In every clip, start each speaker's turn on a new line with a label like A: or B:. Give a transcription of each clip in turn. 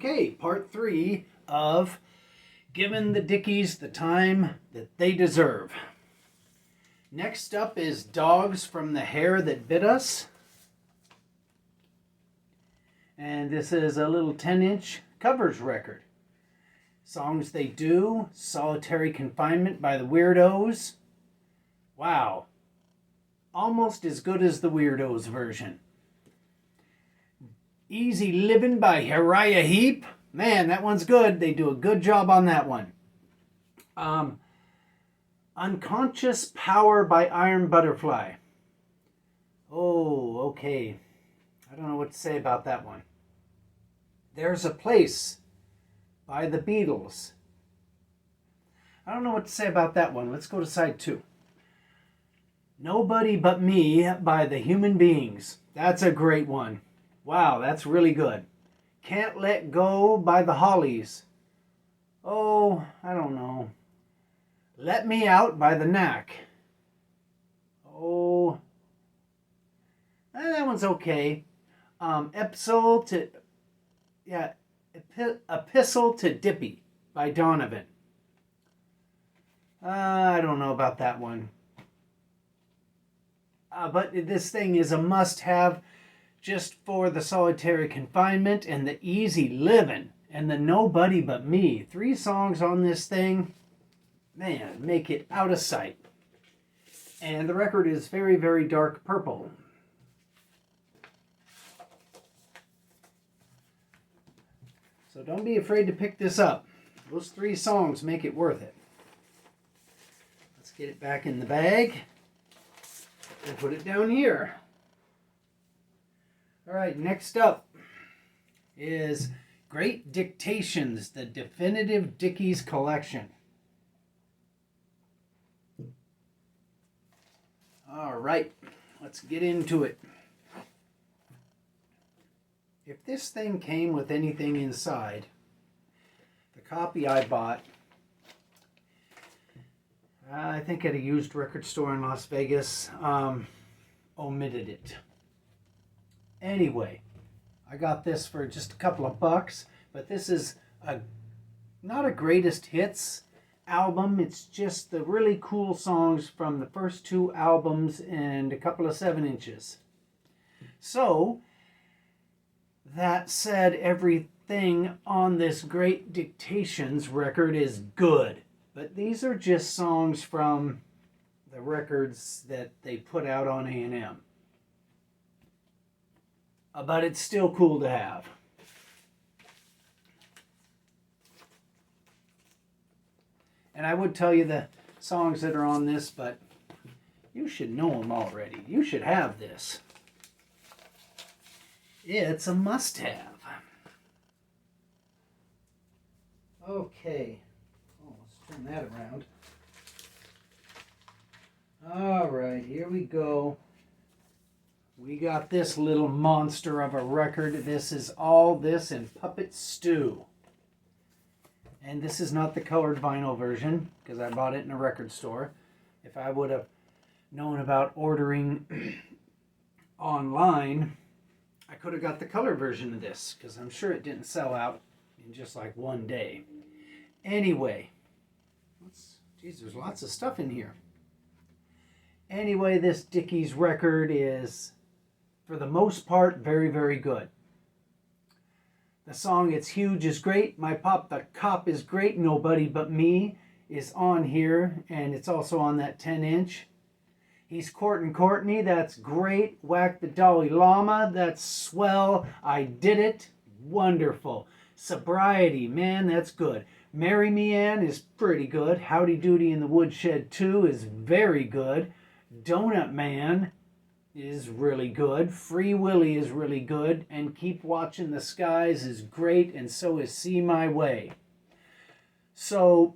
A: Okay, part 3 of Giving the Dickies the Time That They Deserve. Next up is Dogs from the Hair That Bit Us. And this is a little 10-inch covers record. Songs They Do, Solitary Confinement by the Weirdos. Wow. Almost as good as the Weirdos version. Easy Living by Uriah Heep. Man, that one's good. They do a good job on that one. Unconscious Power by Iron Butterfly. Oh, okay. I don't know what to say about that one. There's a Place by the Beatles. I don't know what to say about that one. Let's go to side 2. Nobody But Me by the Human Beings. That's a great one. Wow, that's really good. Can't Let Go by the Hollies. Oh, I don't know. Let Me Out by the Knack. Oh, that one's okay. Epistle to Dippy by Donovan. I don't know about that one. But this thing is a must-have just for the solitary confinement and the easy living and the Nobody But Me. 3 songs on this thing. Man, make it out of sight. And the record is very, very dark purple. So don't be afraid to pick this up. Those 3 songs make it worth it. Let's get it back in the bag and put it down here. All right, next up is Great Dictations, the Definitive Dickies Collection. All right, let's get into it. If this thing came with anything inside, the copy I bought, I think at a used record store in Las Vegas, omitted it. Anyway, I got this for just a couple of bucks, but this is not a greatest hits album. It's just the really cool songs from the first 2 albums and a couple of 7-inches. So, that said, everything on this Great Dictations record is good. But these are just songs from the records that they put out on A&M. But it's still cool to have. And I would tell you the songs that are on this, but you should know them already. You should have this. It's a must-have. Okay. Oh, let's turn that around. All right, here we go. We got this little monster of a record. This is All This and Puppet Stew. And this is not the colored vinyl version, because I bought it in a record store. If I would have known about ordering online, I could have got the color version of this, because I'm sure it didn't sell out in just like one day. Anyway, geez, there's lots of stuff in here. Anyway, this Dickies record is, for the most part, very, very good. The song It's Huge is great. My Pop the Cop is great. Nobody But Me is on here, and it's also on that 10-inch. He's Courtin' Courtney, that's great. Whack the Dalai Lama, that's swell. I Did It, wonderful. Sobriety, man, that's good. Marry Me Ann is pretty good. Howdy Doody in the Woodshed 2 is very good. Donut Man is really good. Free Willy is really good. And Keep Watching the Skies is great, and so is See My Way. So,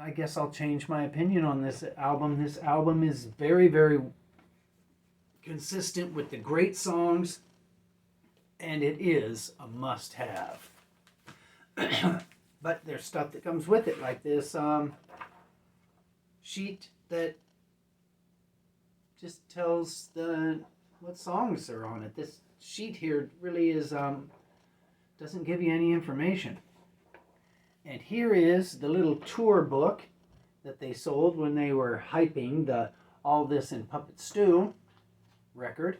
A: I guess I'll change my opinion on this album. This album is very, very consistent with the great songs, and it is a must-have. But there's stuff that comes with it, like this sheet that just tells what songs are on it. This sheet here really is Doesn't give you any information. And here is the little tour book that they sold when they were hyping the All This in Puppet Stew record.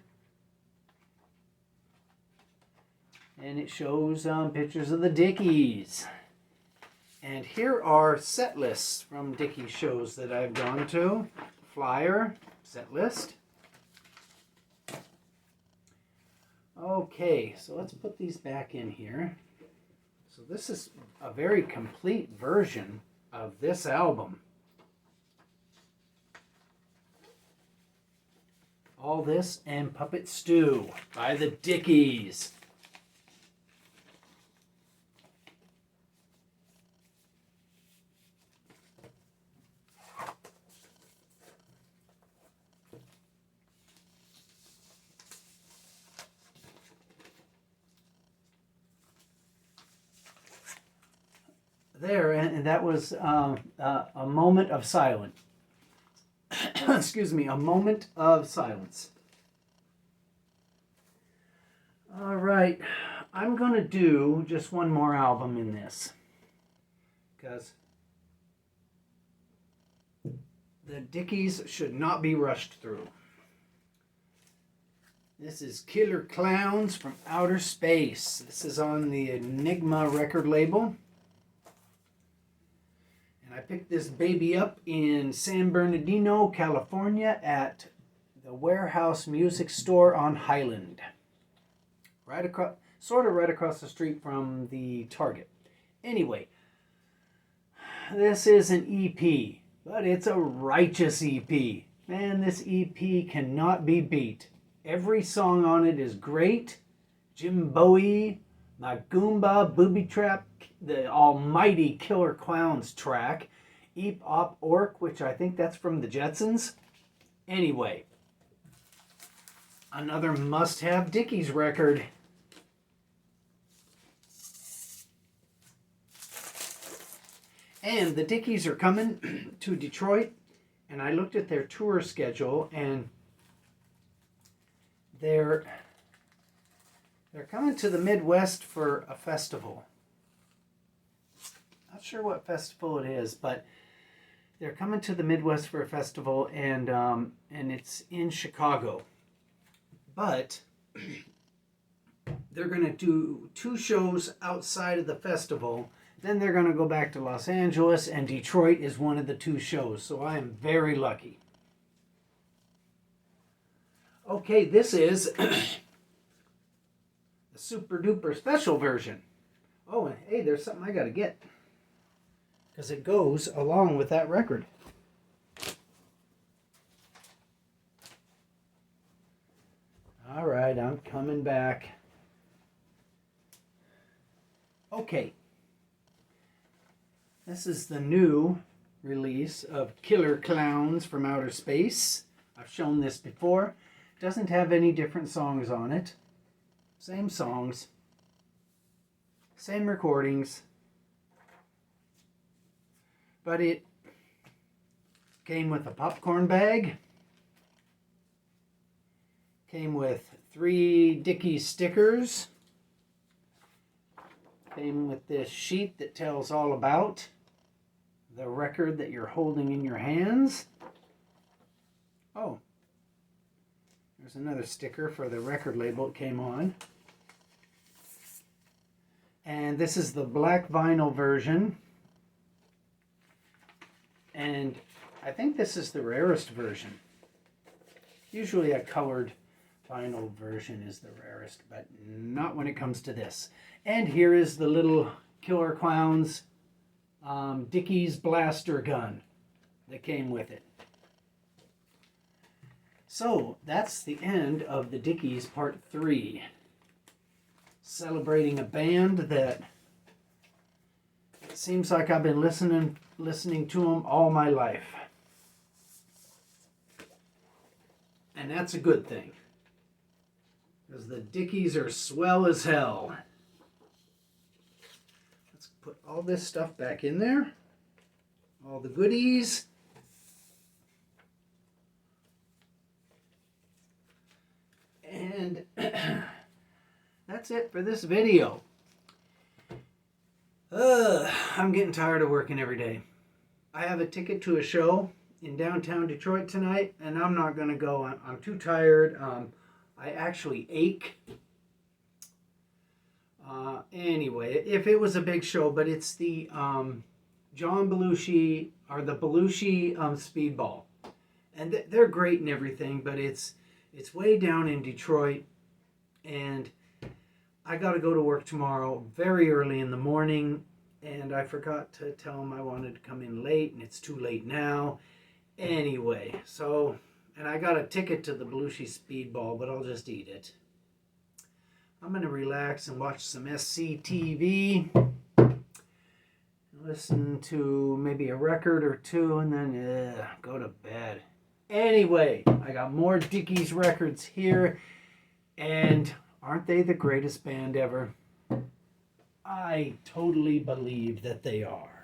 A: And it shows pictures of the Dickies. And here are set lists from Dickies shows that I've gone to. Flyer, set list. Okay, so let's put these back in here. So this is a very complete version of this album. All This and Puppet Stew by the Dickies. There, and that was a moment of silence. Excuse me, a moment of silence. All right, I'm going to do just one more album in this, because the Dickies should not be rushed through. This is Killer Clowns from Outer Space. This is on the Enigma record label. I picked this baby up in San Bernardino, California at the Warehouse Music Store on Highland. Right across, sort of right across the street from the Target. Anyway, this is an EP, but it's a righteous EP. Man, this EP cannot be beat. Every song on it is great. Jim Bowie, Magumba, Booby Trap, the almighty Killer Clowns track, Eep Op Ork, which I think that's from the Jetsons. Anyway, another must-have Dickies record. And the Dickies are coming to Detroit, and I looked at their tour schedule, and they're coming to the Midwest for a festival. Not sure what festival it is, but they're coming to the Midwest for a festival, and it's in Chicago. But they're going to do 2 shows outside of the festival. Then they're going to go back to Los Angeles, and Detroit is one of the 2 shows. So I am very lucky. Okay, this is the super duper special version. Oh, and hey, there's something I got to get, because it goes along with that record. All right, I'm coming back. Okay. This is the new release of Killer Clowns from Outer Space. I've shown this before. It doesn't have any different songs on it. Same songs. Same recordings. But it came with a popcorn bag. Came with 3 Dickies stickers. Came with this sheet that tells all about the record that you're holding in your hands. Oh, there's another sticker for the record label it came on. And this is the black vinyl version. And I think this is the rarest version. Usually a colored vinyl version is the rarest, but not when it comes to this. And here is the little Killer Clowns Dickies blaster gun that came with it. So that's the end of the Dickies Part 3. Celebrating a band that it seems like I've been listening to them all my life. And that's a good thing, because the Dickies are swell as hell. Let's put all this stuff back in there. All the goodies. And that's it for this video. I'm getting tired of working every day. I have a ticket to a show in downtown Detroit tonight, and I'm not going to go. I'm too tired. I actually ache. Anyway, if it was a big show, but it's the John Belushi, or the Belushi Speedball. And they're great and everything, but it's way down in Detroit, and I got to go to work tomorrow very early in the morning, and I forgot to tell them I wanted to come in late, and it's too late now. Anyway, so, and I got a ticket to the Belushi Speedball, but I'll just eat it. I'm going to relax and watch some SCTV, listen to maybe a record or two, and then go to bed. Anyway, I got more Dickies records here, and aren't they the greatest band ever? I totally believe that they are.